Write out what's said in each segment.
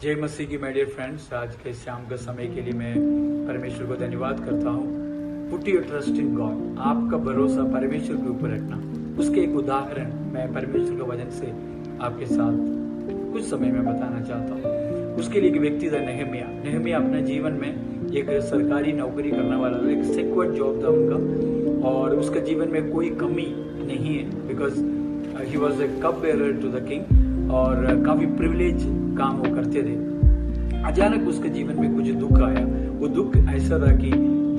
जय मसीह की my dear friends. आज के शाम के समय के लिए मैं परमेश्वर को धन्यवाद करता हूँ। Put your trust in God, आपका भरोसा परमेश्वर के ऊपर रखना। उसके एक उदाहरण मैं परमेश्वर के वचन से आपके साथ कुछ समय में बताना चाहता हूँ। उसके लिए एक व्यक्ति था नेहमिया अपने जीवन में एक सरकारी नौकरी करने वाला था, एक सिक्योर जॉब था उनका, और उसके जीवन में कोई कमी नहीं है because he was a cup bearer to the king और काफी प्रिविलेज काम वो करते थे। अचानक उसके जीवन में कुछ दुख आया। वो दुख ऐसा था कि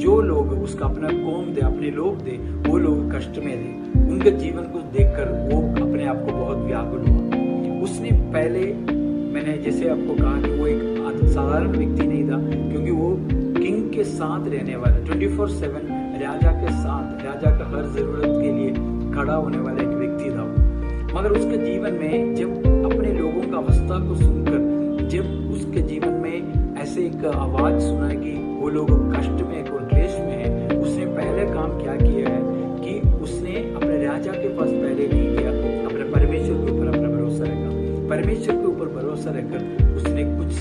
जो लोग उसका अपना कौम थे, अपने लोग थे, वो लोग कष्ट में थे। उनके जीवन को देखकर वो अपने आप को बहुत व्याकुल हुआ। उसने पहले, मैंने जैसे आपको कहा कि वो एक साधारण व्यक्ति नहीं था, क्योंकि वो किंग के साथ रहने वाला 24/7 राजा के साथ, राजा का हर जरूरत के लिए खड़ा होने वाला एक व्यक्ति था। मगर उसके जीवन में जब अपने लोगों का अवस्था को सुनकर, जब उसके जीवन में ऐसे एक आवाज सुना कि वो लोग कष्ट में और क्लेश में है, उसने पहले काम क्या किया है कि उसने अपने राजा के पास पहले नहीं गया, अपने परमेश्वर के ऊपर अपना भरोसा रखा। परमेश्वर के ऊपर भरोसा रखकर उसने कुछ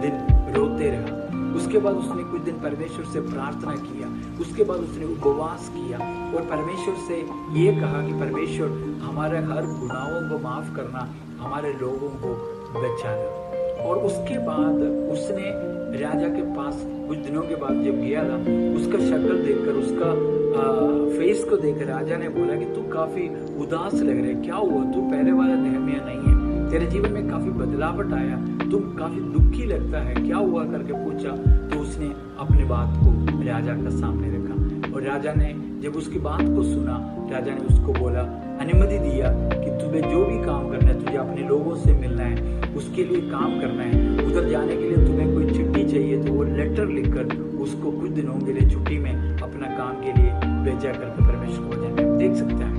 दिन रोते रहा। उसके बाद उसने कुछ दिन परमेश्वर से प्रार्थना किया। उसके बाद उसने उपवास किया और परमेश्वर से ये कहा कि परमेश्वर हमारे हर गुनाहों को माफ करना, हमारे लोगों को बचाना। और उसके बाद उसने राजा के पास कुछ दिनों के बाद जब गया था, उसका शक्ल देखकर, उसका फेस को देखकर राजा ने बोला कि तू काफी उदास लग रहा है, क्या हुआ? तू पहले वाला नेहमिया नहीं है, तेरे जीवन में काफी बदलावट आया, तुम काफी दुखी लगता है, क्या हुआ करके पूछा। तो उसने अपनी बात को राजा के सामने रखा और राजा ने जब उसकी बात को सुना, राजा ने उसको बोला, अनुमति दिया कि तुम्हें जो भी काम करना है, तुझे अपने लोगों से मिलना है, उसके लिए काम करना है, उधर जाने के लिए तुम्हें कोई छुट्टी चाहिए तो वो लेटर लिखकर उसको कुछ दिनों के लिए छुट्टी में अपना काम के लिए भेजा करके परमेश्वर को वचन में देख सकते हैं।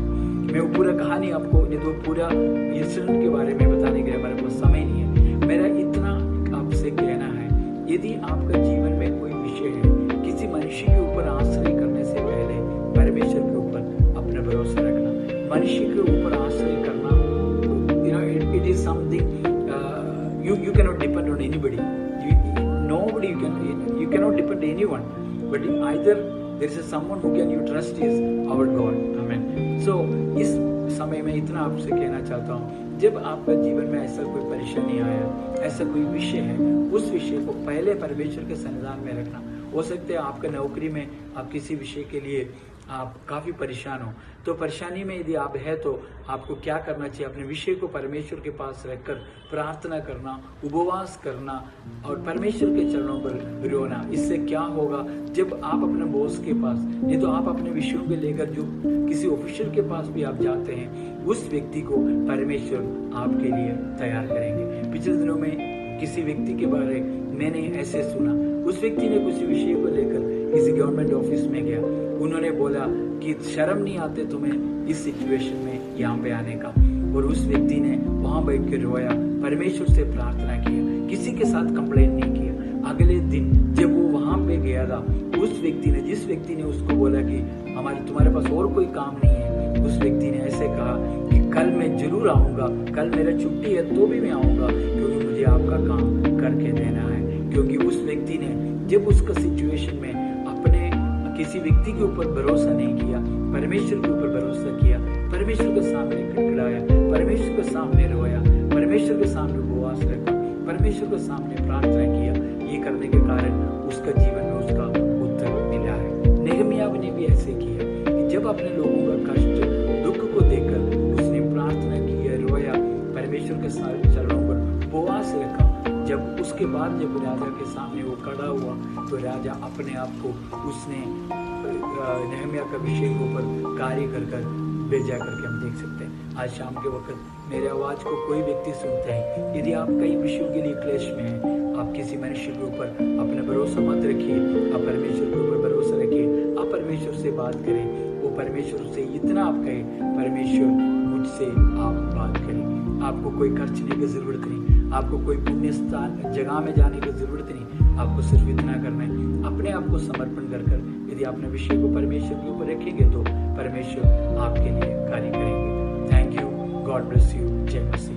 मैं वो पूरा कहानी आपको, ये तो पूरा इंसिडेंट के बारे में बताने के लिए हमारे पास समय नहीं है। मेरा इतना आपसे कहना है, यदि आपका जीवन में कोई विषय है, किसी मनुष्य के ऊपर आश्रय करने से पहले परमेश्वर के ऊपर अपना भरोसा रखना। मनुष्य के ऊपर आश्रय करना, it is something you cannot depend on anybody. Nobody you cannot depend on anyone, but either there is someone who can you trust is our God. Amen. So इस समय में इतना आपसे कहना चाहता हूँ, जब आपका जीवन में ऐसा कोई परेशानी आया, ऐसा कोई विषय है, उस विषय को पहले परमेश्वर के सन्निधान में रखना। हो सकता है आपका नौकरी में आप किसी विषय के लिए आप काफी परेशान हो, तो परेशानी में यदि आप है तो आपको क्या करना चाहिए? अपने विषय को परमेश्वर के पास रखकर प्रार्थना करना, उपवास करना और परमेश्वर के चरणों पर रोना। इससे क्या होगा? जब आप अपने बॉस के पास, नहीं तो आप अपने विषयों को लेकर जो किसी ऑफिसर के पास भी आप जाते हैं, उस व्यक्ति को परमेश्वर आपके लिए तैयार करेंगे। पिछले दिनों में किसी व्यक्ति के बारे मैंने ऐसे सुना, उस व्यक्ति ने किसी विषय को लेकर किसी गवर्नमेंट ऑफिस में गया, उन्होंने बोला कि शर्म नहीं आते तुम्हें इस सिचुएशन में यहाँ पे आने का, और उस व्यक्ति ने वहां बैठ के रोया, परमेश्वर से प्रार्थना किया, किसी के साथ कंप्लेंट नहीं किया। अगले दिन जब वो वहां पे गया था, उस व्यक्ति ने, जिस व्यक्ति ने उसको बोला कि तुम्हारे पास और कोई काम नहीं है, उस व्यक्ति ने ऐसे कहा कि कल मैं जरूर आऊंगा, कल मेरा छुट्टी है तो भी मैं आऊंगा, क्योंकि मुझे आपका काम करके देना है। क्योंकि उस व्यक्ति ने जब उसका सिचुएशन में अपने किसी व्यक्ति के ऊपर भरोसा नहीं किया, परमेश्वर के ऊपर भरोसा किया, परमेश्वर के सामने खड़खड़ाया, परमेश्वर के सामने रोया, परमेश्वर के सामने उपवास रखा, परमेश्वर के सामने प्रार्थना किया, ये करने के कारण उसका जीवन में उसका उत्तर मिला है। नेहमिया ने भी ऐसे किया कि जब अपने लोगों का कष्ट, दुख को देखकर उसने प्रार्थना की, रोया, परमेश्वर के चरणों पर उपवास रखा। जब उसके बाद जब राजा के सामने वो खड़ा हुआ, तो राजा अपने आप को उसने नेहमिया का विषय के ऊपर कार्य कर भेजा करके हम देख सकते हैं। आज शाम के वक्त मेरे आवाज को कोई व्यक्ति सुनते हैं, यदि आप कई विषयों के लिए क्लेश में हैं, आप किसी मनुष्य के ऊपर अपना भरोसा मत रखिए, आप परमेश्वर के ऊपर भरोसा रखिए, आप परमेश्वर से बात करें। वो परमेश्वर से इतना आप कहें, परमेश्वर मुझसे आप बात करें। आपको कोई खर्चने की जरूरत नहीं, आपको कोई पुण्य स्थान जगह में जाने की जरूरत नहीं, आपको सिर्फ इतना करना है, अपने आप को समर्पण कर यदि आपने विषय को परमेश्वर के ऊपर रखेंगे तो परमेश्वर आपके लिए कार्य करेंगे। Thank you, God bless you, जय मसीह।